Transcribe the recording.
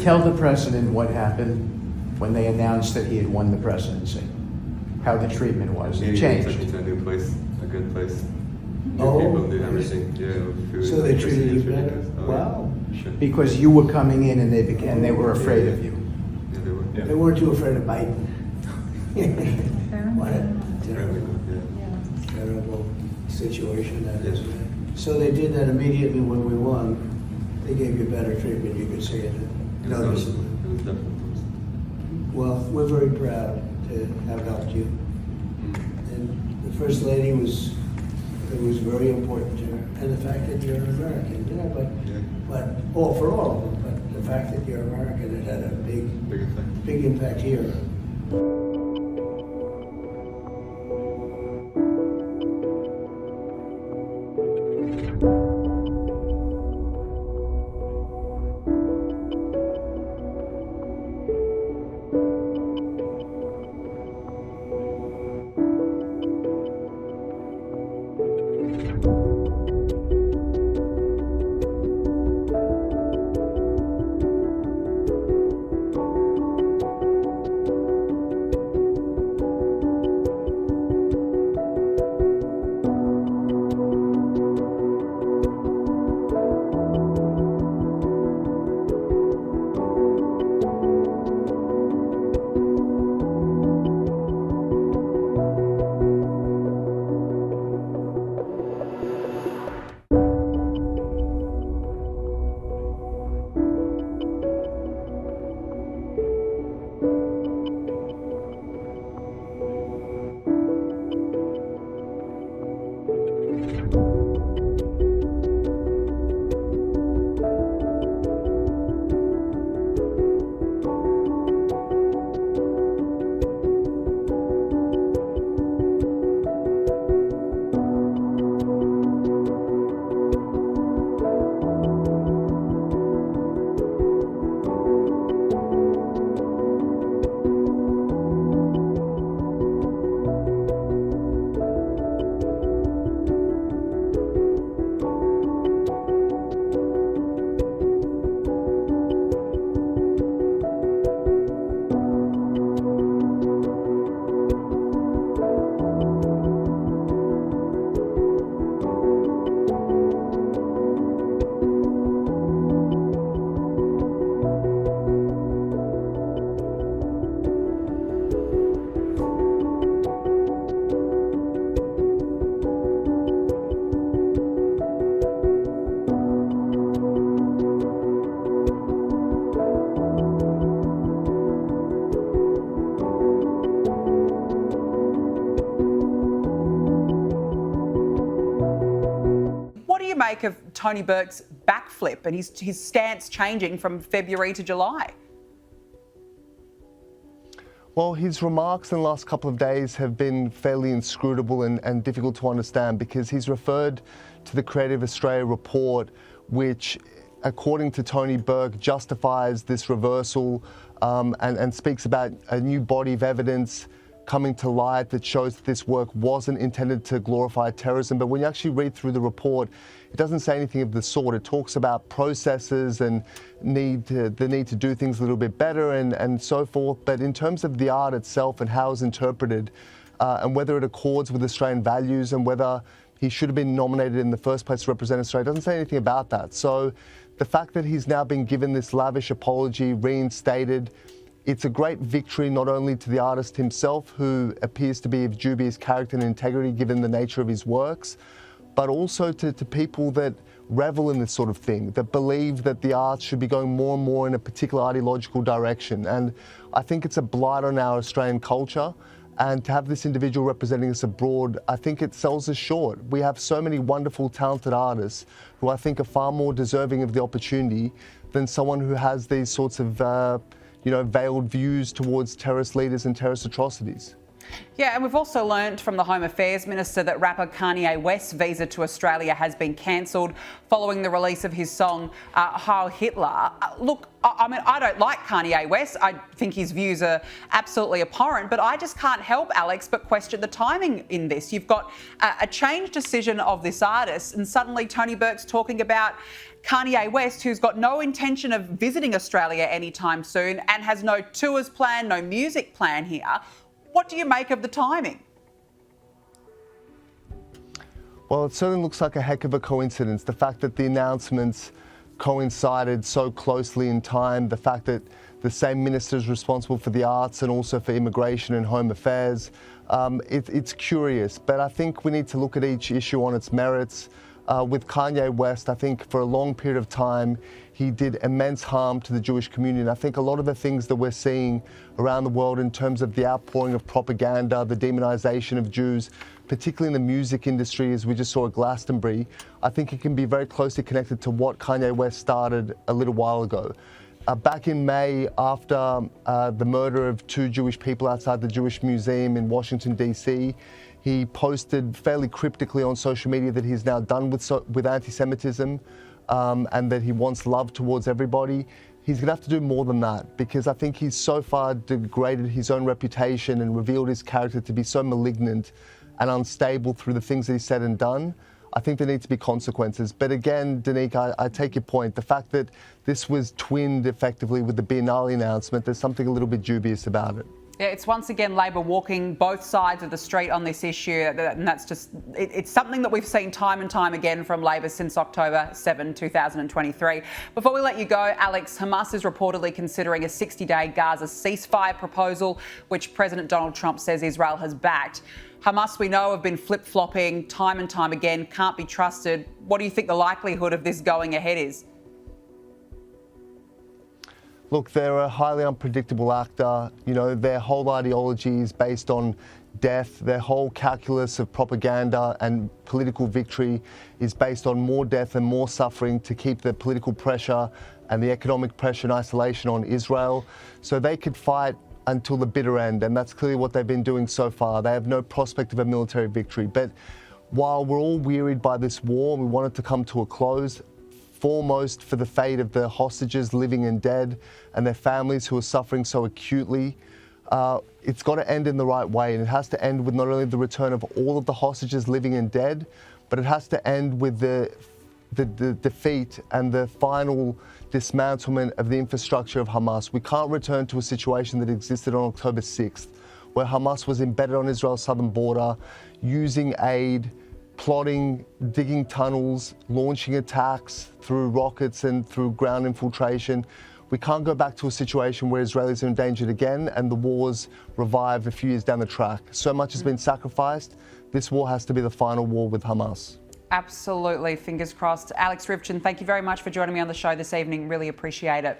Tell the president what happened when they announced that he had won the presidency, how the treatment was. It changed. Took me to a new place, a good place. New Oh, people, new everything. Yeah, food. So they treated you really better? good. Oh, Wow. Yeah. Sure. Because you were coming in and they were afraid of you. Yeah, they were. They weren't too afraid of Biden. What a terrible situation that is. So they did that immediately when we won. They gave you better treatment, you could see it noticeably. It was definitely. Well, we're very proud to have helped you. And the First Lady it was very important to her. And the fact that you're an American, you know, but for all of them, but the fact that you're American, it had a big impact here. Make of Tony Burke's backflip and his stance changing from February to July? Well, his remarks in the last couple of days have been fairly inscrutable and difficult to understand because he's referred to the Creative Australia report, which, according to Tony Burke, justifies this reversal and speaks about a new body of evidence coming to light that shows that this work wasn't intended to glorify terrorism. But when you actually read through the report, it doesn't say anything of the sort. It talks about processes and the need to do things a little bit better and so forth. But in terms of the art itself and how it's interpreted and whether it accords with Australian values and whether he should have been nominated in the first place to represent Australia, it doesn't say anything about that. So the fact that he's now been given this lavish apology, reinstated, it's a great victory not only to the artist himself, who appears to be of dubious character and integrity given the nature of his works, but also to people that revel in this sort of thing, that believe that the arts should be going more and more in a particular ideological direction. And I think it's a blight on our Australian culture. And to have this individual representing us abroad, I think it sells us short. We have so many wonderful, talented artists who I think are far more deserving of the opportunity than someone who has these sorts of veiled views towards terrorist leaders and terrorist atrocities. Yeah, and we've also learnt from the Home Affairs Minister that rapper Kanye West's visa to Australia has been cancelled following the release of his song Heil Hitler. Look, I mean, I don't like Kanye West. I think his views are absolutely abhorrent, but I just can't help, Alex, but question the timing in this. You've got a changed decision of this artist, and suddenly Tony Burke's talking about Kanye West, who's got no intention of visiting Australia anytime soon and has no tours planned, no music plan here. What do you make of the timing? Well, it certainly looks like a heck of a coincidence. The fact that the announcements coincided so closely in time, the fact that the same minister is responsible for the arts and also for immigration and home affairs, it's curious. But I think we need to look at each issue on its merits. With Kanye West, I think for a long period of time, he did immense harm to the Jewish community. And I think a lot of the things that we're seeing around the world in terms of the outpouring of propaganda, the demonization of Jews, particularly in the music industry, as we just saw at Glastonbury, I think it can be very closely connected to what Kanye West started a little while ago. Back in May, after the murder of 2 Jewish people outside the Jewish Museum in Washington, D.C., he posted fairly cryptically on social media that he's now done with anti-Semitism and that he wants love towards everybody. He's going to have to do more than that, because I think he's so far degraded his own reputation and revealed his character to be so malignant and unstable through the things that he said and done. I think there need to be consequences. But again, Danique, I take your point. The fact that this was twinned effectively with the Biennale announcement, there's something a little bit dubious about it. Yeah, it's once again Labor walking both sides of the street on this issue, and that's just, it's something that we've seen time and time again from Labor since October 7, 2023. Before we let you go, Alex, Hamas is reportedly considering a 60-day Gaza ceasefire proposal, which President Donald Trump says Israel has backed. Hamas, we know, have been flip-flopping time and time again, can't be trusted. What do you think the likelihood of this going ahead is? Look, they're a highly unpredictable actor. You know, their whole ideology is based on death. Their whole calculus of propaganda and political victory is based on more death and more suffering to keep the political pressure and the economic pressure and isolation on Israel. So they could fight until the bitter end, and that's clearly what they've been doing so far. They have no prospect of a military victory. But while we're all wearied by this war and we want it to come to a close, foremost for the fate of the hostages living and dead and their families who are suffering so acutely, it's got to end in the right way. And it has to end with not only the return of all of the hostages living and dead, but it has to end with the defeat and the final dismantlement of the infrastructure of Hamas. We can't return to a situation that existed on October 6th, where Hamas was embedded on Israel's southern border, using aid, plotting, digging tunnels, launching attacks through rockets and through ground infiltration. We can't go back to a situation where Israelis are endangered again and the wars revive a few years down the track. So much has been sacrificed. This war has to be the final war with Hamas. Absolutely, fingers crossed. Alex Rivchin, thank you very much for joining me on the show this evening. Really appreciate it.